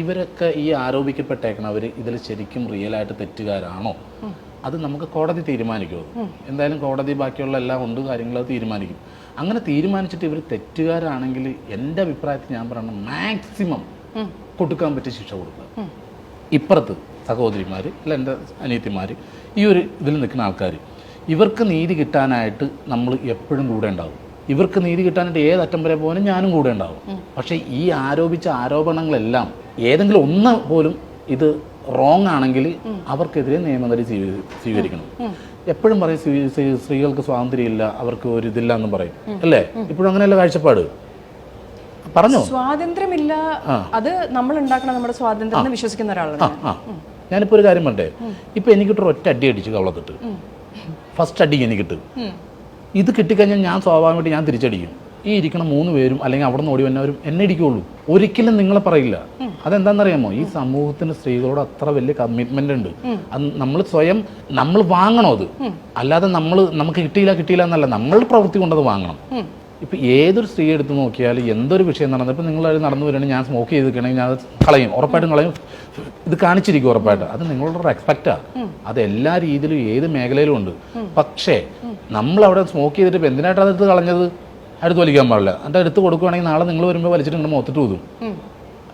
ഇവരൊക്കെ ഈ ആരോപിക്കപ്പെട്ടേക്കണവർ ഇതിൽ ശരിക്കും റിയലായിട്ട് തെറ്റുകാരാണോ? അത് നമുക്ക് കോടതി തീരുമാനിക്കുമോ? എന്തായാലും കോടതി ബാക്കിയുള്ള എല്ലാം ഉണ്ട് കാര്യങ്ങൾ തീരുമാനിക്കും. അങ്ങനെ തീരുമാനിച്ചിട്ട് ഇവർ തെറ്റുകാരാണെങ്കിൽ എൻ്റെ അഭിപ്രായത്തിൽ ഞാൻ പറയണം മാക്സിമം കൊടുക്കാൻ പറ്റിയ ശിക്ഷ കൊടുക്കുക. ഇപ്പുറത്ത് സഹോദരിമാർ അല്ല എൻ്റെ അനിയത്തിമാർ ഈ ഒരു ഇതിൽ നിൽക്കുന്ന ആൾക്കാർ ഇവർക്ക് നീതി കിട്ടാനായിട്ട് നമ്മൾ എപ്പോഴും കൂടെ ഉണ്ടാവും. ഇവർക്ക് നീതി കിട്ടാനായിട്ട് ഏതറ്റം വരെ പോകാനും ഞാനും കൂടെ ഉണ്ടാവും. പക്ഷേ ഈ ആരോപിച്ച ആരോപണങ്ങളെല്ലാം ഏതെങ്കിലും ഒന്ന് പോലും ഇത് റോങ് ആണെങ്കിൽ അവർക്കെതിരെ നിയമനടപടി സ്വീകരിക്കണം. എപ്പോഴും പറയും സ്ത്രീകൾക്ക് സ്വാതന്ത്ര്യമില്ല, അവർക്ക് ഒരു ഇതില്ല എന്ന് പറയും അല്ലേ? ഇപ്പോഴും അങ്ങനെയല്ല കാഴ്ചപ്പാട്. പറഞ്ഞോ, സ്വാതന്ത്ര്യമില്ല, അത് നമ്മൾ ഉണ്ടാക്കണം നമ്മുടെ സ്വാതന്ത്ര്യം എന്ന് വിശ്വസിക്കുന്ന ഒരാളാണ്. ഞാനിപ്പോൾ ഒരു കാര്യം പറയട്ടെ, ഇപ്പം എനിക്കിട്ട് ഒറ്റ അടി അടിച്ചു കവളത്തിട്ട്, ഫസ്റ്റ് അടി എനിക്കിട്ട്, ഇത് കിട്ടിക്കഴിഞ്ഞാൽ ഞാൻ സ്വാഭാവികമായിട്ട് ഞാൻ തിരിച്ചടിക്കും. ഈ ഇരിക്കണം 3 പേരും അല്ലെങ്കിൽ അവിടെ നിന്ന് ഓടി വന്നവരും എന്നെ ഇടിക്കുള്ളൂ, ഒരിക്കലും നിങ്ങളെ പറയില്ല. അതെന്താണെന്നറിയാമോ? ഈ സമൂഹത്തിന് സ്ത്രീകളോട് അത്ര വലിയ കമ്മിറ്റ്മെന്റ് ഉണ്ട്. അത് നമ്മൾ സ്വയം നമ്മൾ വാങ്ങണം. അത് അല്ലാതെ നമുക്ക് കിട്ടിയില്ല എന്നല്ല, നമ്മൾ പ്രവൃത്തി കൊണ്ടത് വാങ്ങണം. ഇപ്പം ഏതൊരു സ്ത്രീ എടുത്ത് നോക്കിയാൽ എന്തൊരു വിഷയം നടന്നത്, ഇപ്പം നിങ്ങൾ നടന്നു വരികയാണെങ്കിൽ ഞാൻ സ്മോക്ക് ചെയ്തിരിക്കണമെങ്കിൽ ഞാൻ അത് കളയും, ഉറപ്പായിട്ടും കളയും. ഇത് കാണിച്ചിരിക്കും ഉറപ്പായിട്ട്. അത് നിങ്ങളുടെ ഒരു എക്സ്പെക്റ്റാണ്. അത് എല്ലാ രീതിയിലും ഏത് മേഖലയിലും ഉണ്ട്. പക്ഷേ നമ്മളവിടെ സ്മോക്ക് ചെയ്തിട്ട് ഇപ്പം എന്തിനായിട്ടാണ് അതെടുത്ത് കളഞ്ഞത്? അടുത്ത് വലിക്കാൻ പാടില്ല. എന്നിട്ട് എടുത്ത് കൊടുക്കുകയാണെങ്കിൽ നാളെ നിങ്ങൾ വരുമ്പോൾ വലിച്ചിട്ട് നിങ്ങളുടെ മുഖത്തിട്ട് ഊതും.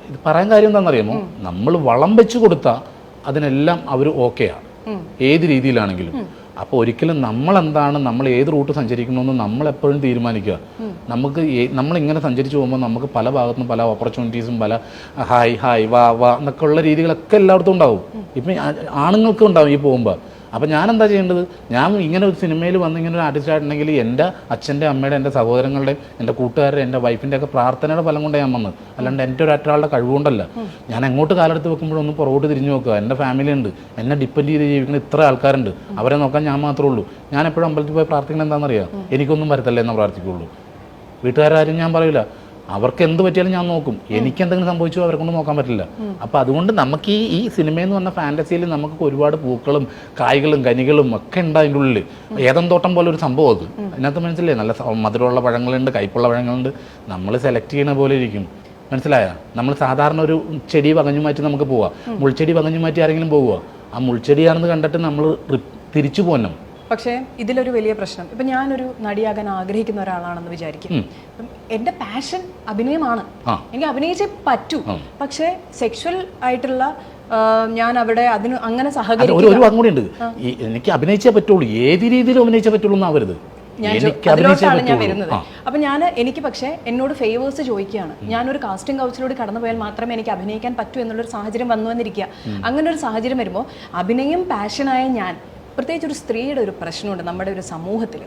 ഇത് പറയാൻ കാര്യം എന്താണെന്നറിയാമോ? നമ്മൾ വളം വെച്ച് കൊടുത്താൽ അതിനെല്ലാം അവർ ഓക്കെയാണ്, ഏത് രീതിയിലാണെങ്കിലും. അപ്പോൾ ഒരിക്കലും നമ്മളെന്താണ്, നമ്മൾ ഏത് റൂട്ട് സഞ്ചരിക്കണമെന്ന് നമ്മളെപ്പോഴും തീരുമാനിക്കുക. നമ്മളിങ്ങനെ സഞ്ചരിച്ച് പോകുമ്പോൾ നമുക്ക് പല ഭാഗത്തുനിന്നും പല ഓപ്പർച്യൂണിറ്റീസും പല ഹായ് വാ എന്നൊക്കെ ഉള്ള രീതികളൊക്കെ എല്ലായിടത്തും ഉണ്ടാവും. ഇപ്പം ആണുങ്ങൾക്കും ഉണ്ടാവും ഈ പോകുമ്പോൾ. അപ്പം ഞാൻ എന്താ ചെയ്യേണ്ടത്? ഞാൻ ഇങ്ങനെ ഒരു സിനിമയിൽ വന്ന് ഇങ്ങനെ ഒരു ആർട്ടിസ്റ്റ് ആയിട്ടുണ്ടെങ്കിൽ എൻ്റെ അച്ഛൻ്റെ അമ്മയുടെ എൻ്റെ സഹോദരങ്ങളുടെയും എൻ്റെ കൂട്ടുകാരുടെ എൻ്റെ വൈഫിൻ്റെ ഒക്കെ പ്രാർത്ഥനയുടെ ഫലം കൊണ്ടേ ഞാൻ വന്നത്, അല്ലാണ്ട് എൻ്റെ ഒരാളുടെ കഴിവുകൊണ്ടല്ല. ഞാൻ എങ്ങോട്ട് കാലെടുത്ത് വെക്കുമ്പോഴൊന്നും പുറകോട്ട് തിരിഞ്ഞു നോക്കുക. എൻ്റെ ഫാമിലി ഉണ്ട്, എന്നെ ഡിപ്പെൻഡ് ചെയ്ത് ജീവിക്കുന്ന ഇത്ര ആൾക്കാരുണ്ട്, അവരെ നോക്കാൻ ഞാൻ മാത്രമേ ഉള്ളൂ. ഞാൻ എപ്പോഴും അമ്പലത്തിൽ പോയി പ്രാർത്ഥിക്കുന്നത് എന്താണെന്നറിയാം? എനിക്കൊന്നും വരത്തല്ലേ എന്ന് പ്രാർത്ഥിക്കുള്ളൂ. വീട്ടുകാരും ഞാൻ പറയില്ല, അവർക്ക് എന്ത് പറ്റിയാലും ഞാൻ നോക്കും. എനിക്ക് എന്തെങ്കിലും സംഭവിച്ചു അവരെ കൊണ്ട് നോക്കാൻ പറ്റില്ല. അപ്പം അതുകൊണ്ട് നമുക്ക് ഈ സിനിമയെന്ന് പറഞ്ഞ ഫാൻറ്റസിയിൽ നമുക്ക് ഒരുപാട് പൂക്കളും കായ്കളും കനികളും ഒക്കെ ഉണ്ട് അതിൻ്റെ ഉള്ളിൽ. ഏതം തോട്ടം പോലെ ഒരു സംഭവം അത്. അതിനകത്ത് മനസ്സിലായി, നല്ല മധുരമുള്ള പഴങ്ങളുണ്ട്, കയ്പുള്ള പഴങ്ങളുണ്ട്. നമ്മൾ സെലക്ട് ചെയ്യണ പോലെ ഇരിക്കും. മനസ്സിലായ? നമ്മൾ സാധാരണ ഒരു ചെടി വകഞ്ഞു മാറ്റി നമുക്ക് പോവാം, മുൾച്ചെടി വകഞ്ഞു മാറ്റി ആരെങ്കിലും പോവുക, ആ മുൾച്ചെടിയാണെന്ന് കണ്ടിട്ട് നമ്മൾ തിരിച്ചു പോകണം. പക്ഷേ ഇതിലൊരു വലിയ പ്രശ്നം, ഇപ്പം ഞാനൊരു നടിയാകാൻ ആഗ്രഹിക്കുന്ന ഒരാളാണെന്ന് വിചാരിക്കും. എൻ്റെ പാഷൻ അഭിനയമാണ്, എനിക്ക് അഭിനയിച്ചേ പറ്റൂ. പക്ഷേ സെക്ഷൽ ആയിട്ടുള്ള ഞാൻ അവിടെ അതിന് അങ്ങനെ സഹകരിക്കും. ഒരു വാക്കും കൂടി ഉണ്ട്, എനിക്ക് അഭിനയിച്ചേ പറ്റുള്ളൂ, ഏത് രീതിയിലും അഭിനയിച്ചേ പറ്റുള്ളൂ എന്നാവരുത്. അതിലോട്ടാണ് ഞാൻ വരുന്നത്. അപ്പം എനിക്ക് പക്ഷേ എന്നോട് ഫേവേഴ്സ് ചോദിക്കുകയാണ്. ഞാനൊരു കാസ്റ്റിംഗ് കൗച്ചിലൂടെ കടന്നു പോയാൽ മാത്രമേ എനിക്ക് അഭിനയിക്കാൻ പറ്റൂ എന്നുള്ളൊരു സാഹചര്യം വന്നു വന്നിരിക്കുക. അങ്ങനെ ഒരു സാഹചര്യം വരുമ്പോൾ അഭിനയം പാഷനായ ഞാൻ, പ്രത്യേകിച്ച് ഒരു സ്ത്രീയുടെ ഒരു പ്രശ്നമുണ്ട് നമ്മുടെ ഒരു സമൂഹത്തിൽ.